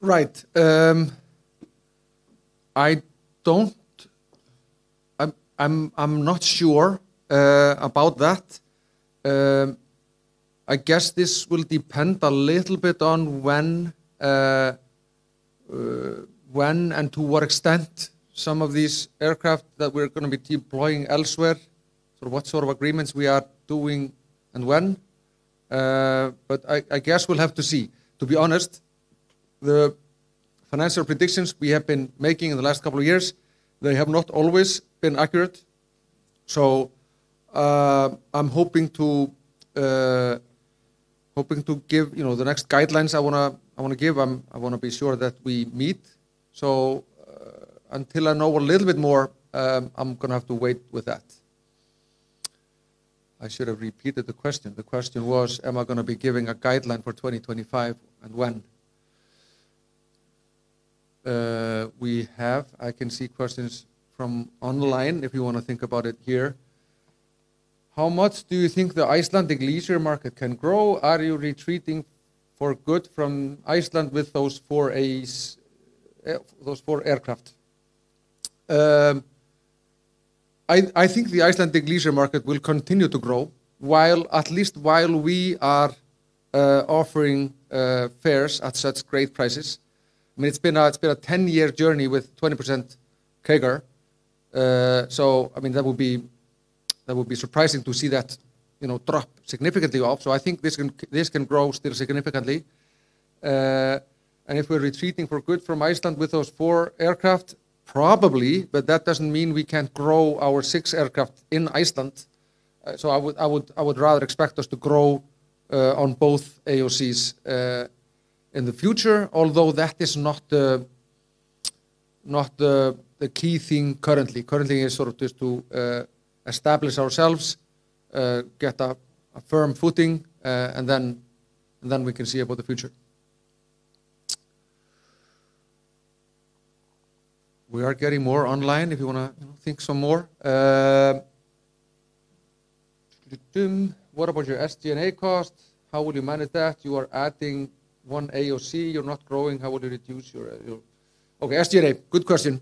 Right. I'm not sure about that. I guess this will depend a little bit on when and to what extent some of these aircraft that we're going to be deploying elsewhere, so what sort of agreements we are doing and when. But I guess we'll have to see. To be honest, the financial predictions we have been making in the last couple of years, they have not always been accurate. So I'm hoping to give, the next guidelines I wanna give. I wanna be sure that we meet. So until I know a little bit more, I'm gonna have to wait with that. I should have repeated the question. The question was, am I gonna be giving a guideline for 2025 and when? I can see questions from online if you wanna think about it here. How much do you think the Icelandic leisure market can grow? Are you retreating for good from Iceland with those four aircraft? I think the Icelandic leisure market will continue to grow at least while we are offering fares at such great prices. I mean, it's been a 10-year journey with 20% CAGR. So I mean that would be surprising to see that drop significantly off. So I think this can grow still significantly. And if we're retreating for good from Iceland with those 4 aircraft, probably, but that doesn't mean we can't grow our 6 aircraft in Iceland. So I would rather expect us to grow on both AOCs in the future, although that is not the key thing currently. Currently is sort of just to establish ourselves, get a firm footing, and then we can see about the future. We are getting more online if you want to think some more. What about your SG&A cost? How will you manage that? You are adding 1 AOC, you're not growing. How will you reduce your okay, SG&A, good question.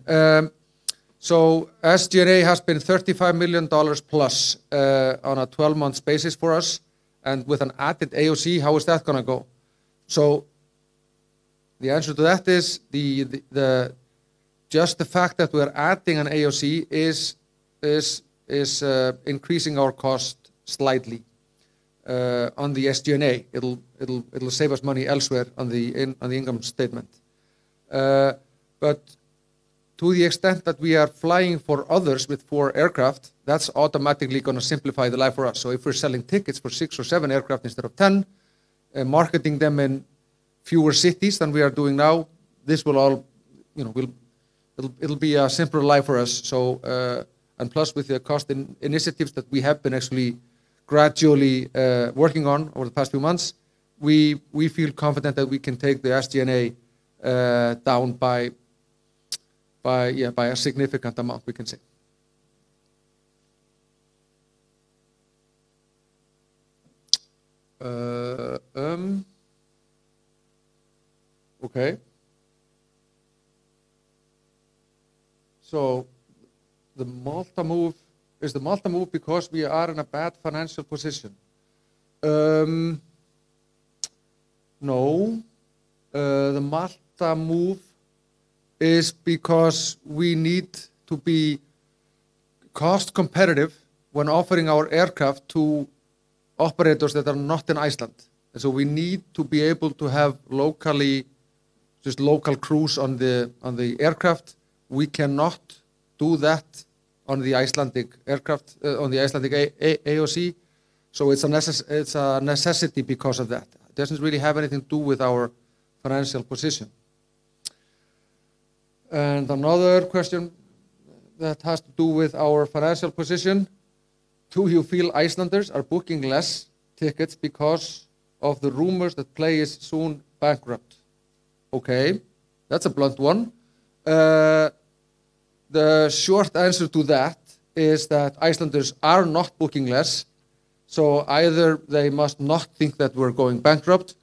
So SG&A has been $35 million plus on a 12-month basis for us. And with an added AOC, how is that going to go? So the answer to that is just the fact that we're adding an AOC is increasing our cost slightly on the SG&A. It'll save us money elsewhere on the income statement. But to the extent that we are flying for others with 4 aircraft, that's automatically going to simplify the life for us. So if we're selling tickets for 6 or 7 aircraft instead of 10, marketing them in fewer cities than we are doing now, this will all, it'll be a simpler life for us. So, and plus with the cost initiatives that we have been actually gradually working on over the past few months, we feel confident that we can take the SG&A down by a significant amount, we can say. Okay. So the Malta move, is the Malta move because we are in a bad financial position? No. The Malta move is because we need to be cost competitive when offering our aircraft to operators that are not in Iceland. And so we need to be able to have local crews on the aircraft. We cannot do that on the Icelandic aircraft, on the Icelandic AOC. So it's a necessity because of that. It doesn't really have anything to do with our financial position. And another question that has to do with our financial position. Do you feel Icelanders are booking less tickets because of the rumors that PLAY is soon bankrupt? Okay, that's a blunt one. The short answer to that is that Icelanders are not booking less. So either they must not think that we're going bankrupt,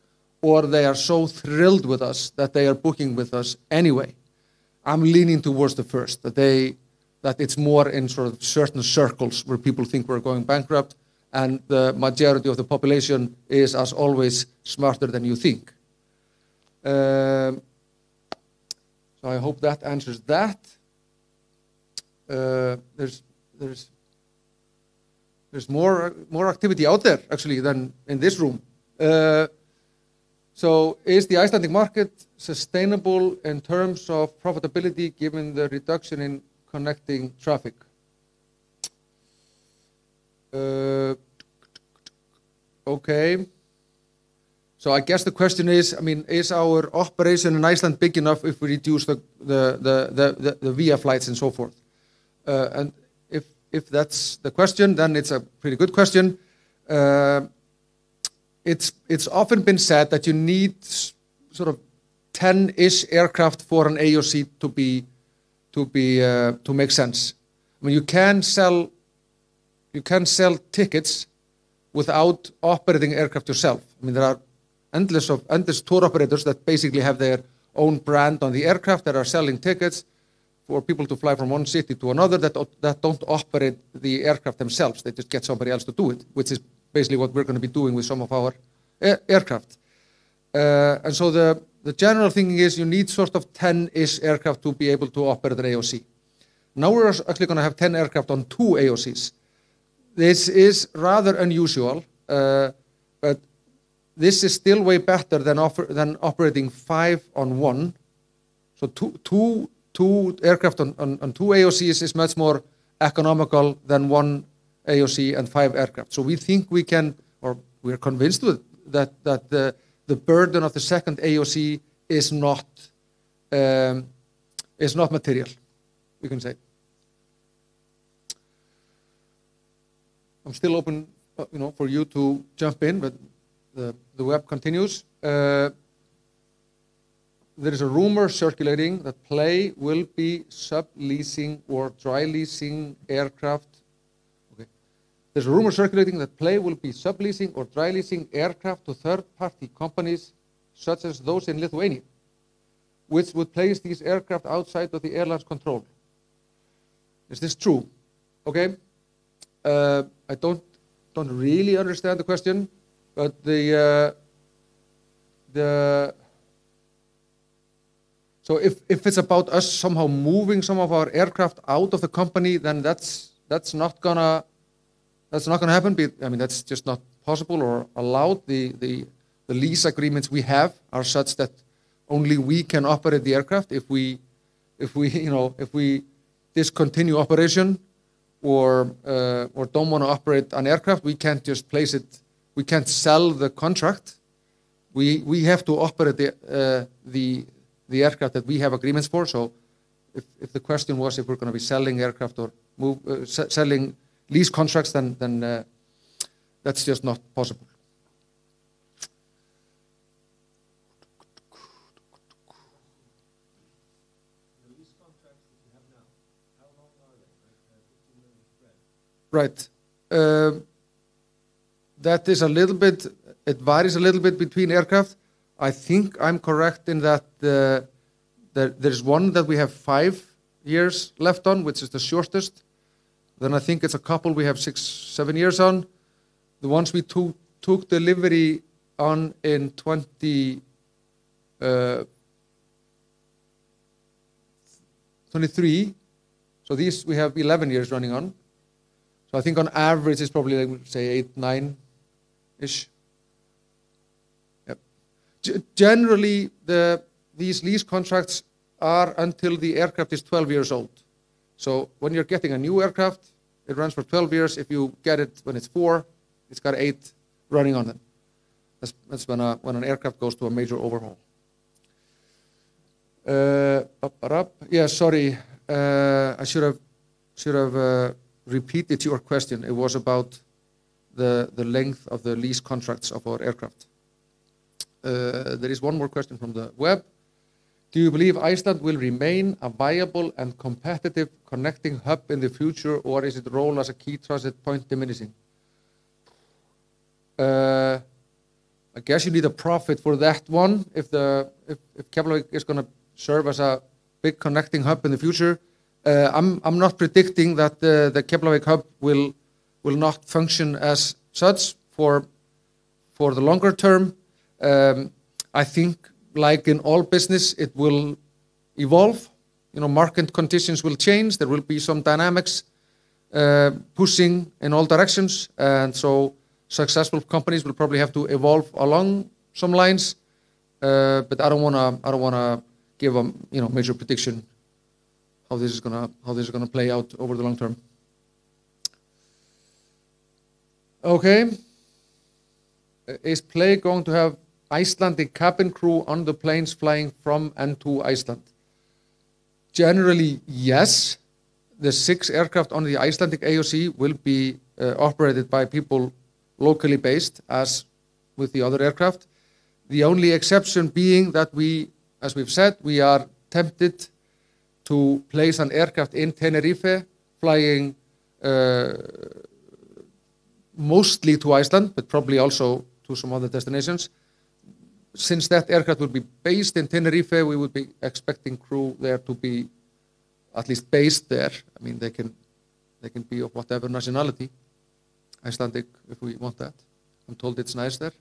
or they are so thrilled with us that they are booking with us anyway. I'm leaning towards the first, that it's more in sort of certain circles where people think we're going bankrupt, and the majority of the population is, as always, smarter than you think. So I hope that answers that. There's more activity out there actually than in this room. So is the Icelandic market sustainable in terms of profitability given the reduction in connecting traffic? Okay. So I guess the question is, I mean, is our operation in Iceland big enough if we reduce the via flights and so forth? And if that's the question, then it's a pretty good question. It's often been said that you need sort of 10-ish aircraft for an AOC to make sense. I mean, you can sell tickets without operating aircraft yourself. I mean, there are endless tour operators that basically have their own brand on the aircraft that are selling tickets for people to fly from one city to another that don't operate the aircraft themselves. They just get somebody else to do it, which is basically what we're going to be doing with some of our aircraft. And so the general thinking is you need sort of 10-ish aircraft to be able to operate an AOC. Now we're actually going to have 10 aircraft on 2 AOCs. This is rather unusual, but this is still way better than operating 5 on 1. So two aircraft on 2 AOCs is much more economical than 1 AOC and 5 aircraft. So we think we can, or we're convinced that the burden of the second AOC is not material, we can say. I'm still open, for you to jump in, but the web continues. There is a rumor circulating that PLAY will be subleasing or dry leasing aircraft. Okay. There's a rumor circulating that PLAY will be subleasing or dry leasing aircraft to third-party companies such as those in Lithuania, which would place these aircraft outside of the airline's control. Is this true? Okay. I don't really understand the question, but so if it's about us somehow moving some of our aircraft out of the company, then that's not gonna happen. I mean, that's just not possible or allowed. The lease agreements we have are such that only we can operate the aircraft. If we discontinue operation or don't want to operate an aircraft, we can't just place it. We can't sell the contract. We have to operate the aircraft that we have agreements for. So if the question was if we're going to be selling aircraft or selling lease contracts, then that's just not possible. The lease contracts that you have now, how long are they? Right. That is a little bit, it varies a little bit between aircraft. I think I'm correct in that there's one that we have 5 years left on, which is the shortest. Then I think it's a couple we have 6-7 years on. The ones we took delivery on in 2023. So these we have 11 years running on. So I think on average it's probably like, say 8-9-ish. Yep. Generally, these lease contracts are until the aircraft is 12 years old. So when you're getting a new aircraft, it runs for 12 years. If you get it when it's 4, it's got 8 running on it. That's when an aircraft goes to a major overhaul. Yeah, sorry. I should have repeated your question. It was about the length of the lease contracts of our aircraft. There is one more question from the web. Do you believe Iceland will remain a viable and competitive connecting hub in the future, or is its role as a key transit point diminishing? I guess you need a profit for that one. If Keflavík is going to serve as a big connecting hub in the future, I'm not predicting that the Keflavík hub will not function as such for the longer term. I think, like in all business, it will evolve. Market conditions will change. There will be some dynamics pushing in all directions, and so successful companies will probably have to evolve along some lines. But I don't wanna give a major prediction how this is gonna play out over the long term. Okay. Is PLAY going to have Icelandic cabin crew on the planes flying from and to Iceland? Generally, yes. The 6 aircraft on the Icelandic AOC will be operated by people locally based, as with the other aircraft. The only exception being that we, as we've said, we are tempted to place an aircraft in Tenerife, flying mostly to Iceland, but probably also to some other destinations. Since that aircraft will be based in Tenerife, we would be expecting crew there to be at least based there. I mean, they can be of whatever nationality, Icelandic if we want that. I'm told it's nice there.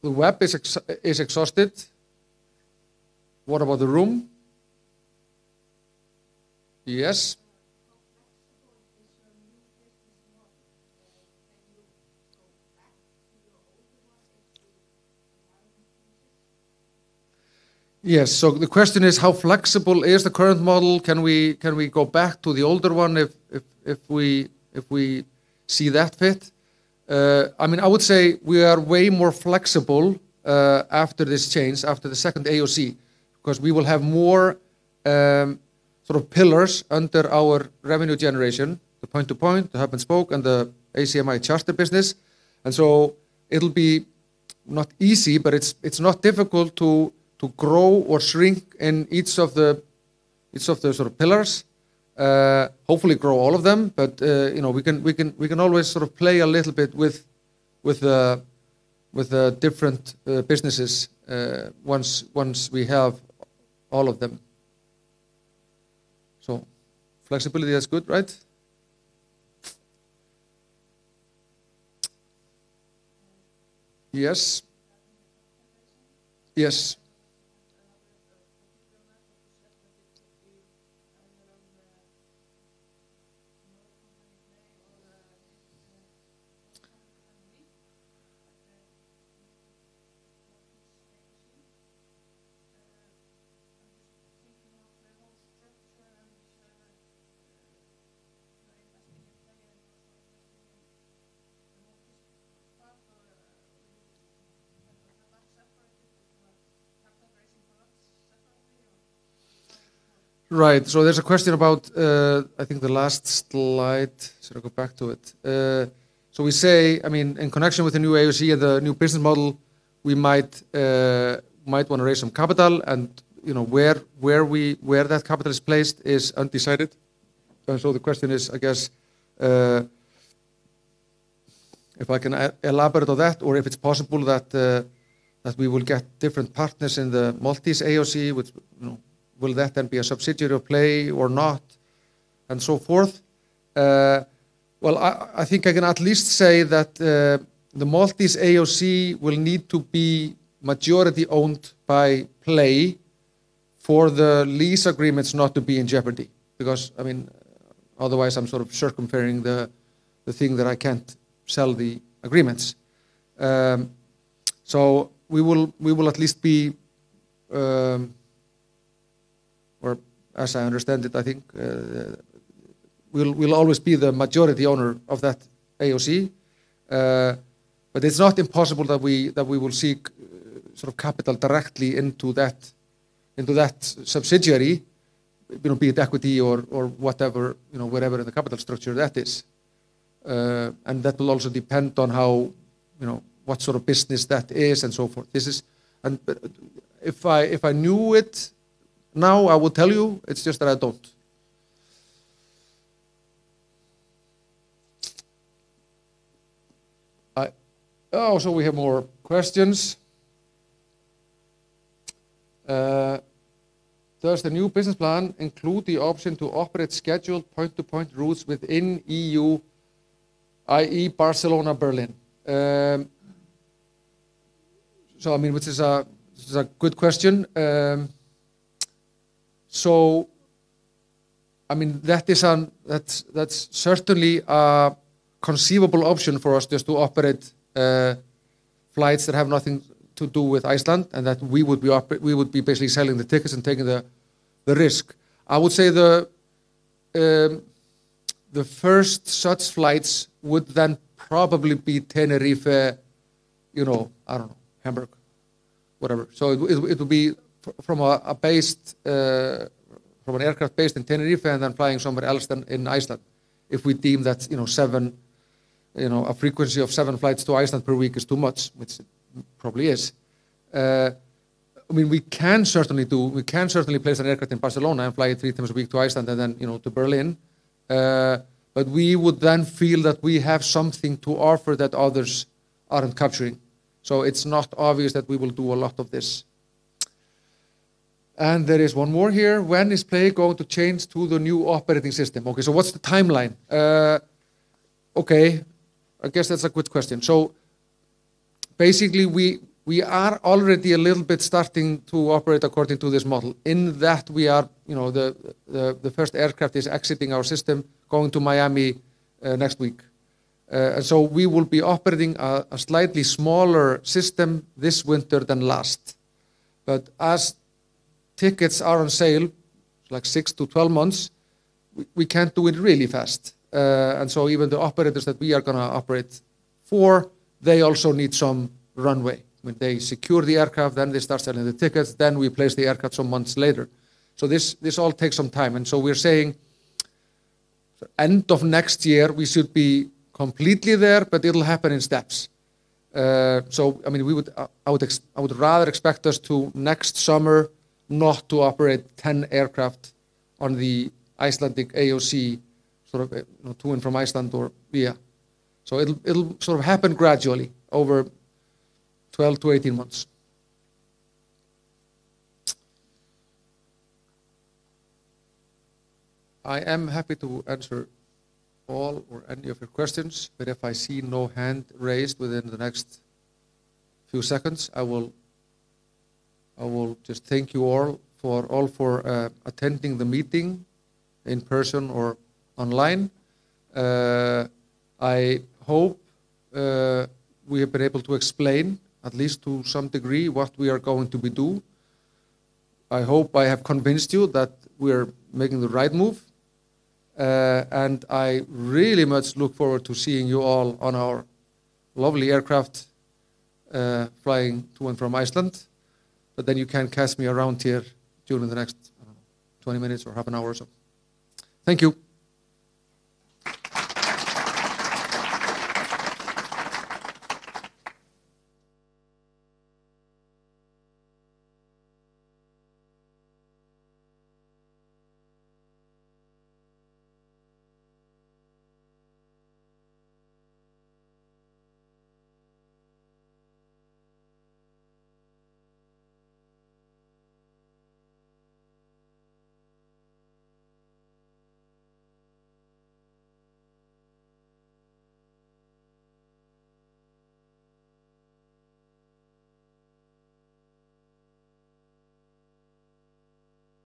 The web is exhausted. What about the room? Yes. Yes. So the question is, how flexible is the current model? Can we go back to the older one if we see that fit? I mean, I would say we are way more flexible after this change, after the second AOC, because we will have more sort of pillars under our revenue generation: the point-to-point, the hub and spoke, and the ACMI charter business. And so it'll be not easy, but it's not difficult to grow or shrink in each of the sort of pillars. Hopefully grow all of them, but we can always sort of play a little bit with the different businesses once we have all of them. So flexibility is good, right? Yes. Yes. Right. So there's a question about, I think the last slide. Should I go back to it? So we say, I mean, in connection with the new AOC and the new business model, we might want to raise some capital, and where that capital is placed is undecided. So the question is, I guess, if I can elaborate on that, or if it's possible that we will get different partners in the Maltese AOC, which will that then be a subsidiary of PLAY or not, and so forth. Well, I think I can at least say that the Maltese AOC will need to be majority owned by PLAY for the lease agreements not to be in jeopardy. Because, I mean, otherwise I'm sort of circumventing the thing that I can't sell the agreements. So we will at least be, or as I understand it, I think we'll always be the majority owner of that AOC. But it's not impossible that we will seek sort of capital directly into that subsidiary, be it equity or whatever, wherever in the capital structure that is. And that will also depend on how, what sort of business that is and so forth. And if I knew it now, I would tell you. It's just that I don't. So we have more questions. Does the new business plan include the option to operate scheduled point-to-point routes within EU, i.e. Barcelona, Berlin? So, I mean, which is a good question. So I mean, that's certainly a conceivable option for us, just to operate flights that have nothing to do with Iceland, and that we would be basically selling the tickets and taking the risk. I would say the first such flights would then probably be Tenerife, I don't know, Hamburg, whatever. So it would be from a based from an aircraft based in Tenerife and then flying somewhere else than in Iceland, if we deem that a frequency of 7 flights to Iceland per week is too much, which it probably is. I mean, we can certainly place an aircraft in Barcelona and fly it 3 times a week to Iceland and then to Berlin. But we would then feel that we have something to offer that others aren't capturing. So it's not obvious that we will do a lot of this. And there is one more here. When is Play going to change to the new operating system? Okay, so what's the timeline? Okay, I guess that's a good question. So basically, we are already a little bit starting to operate according to this model. In that we are, the first aircraft is exiting our system, going to Miami next week. And so we will be operating a slightly smaller system this winter than last. But as tickets are on sale, like 6 to 12 months, we can't do it really fast. And so even the operators that we are going to operate for, they also need some runway. When they secure the aircraft, then they start selling the tickets, then we place the aircraft some months later. So this all takes some time. And so we're saying end of next year, we should be completely there, but it'll happen in steps. So, I mean, I would rather expect us to next summer not to operate 10 aircraft on the Icelandic AOC, sort of to and from Iceland or via. So it'll sort of happen gradually over 12 to 18 months. I am happy to answer all or any of your questions, but if I see no hand raised within the next few seconds, I will just thank you all for attending the meeting in person or online. I hope we have been able to explain, at least to some degree, what we are going to be doing. I hope I have convinced you that we're making the right move. And I really much look forward to seeing you all on our lovely aircraft flying to and from Iceland. But then you can catch me around here during the next 20 minutes or half an hour or so. Thank you.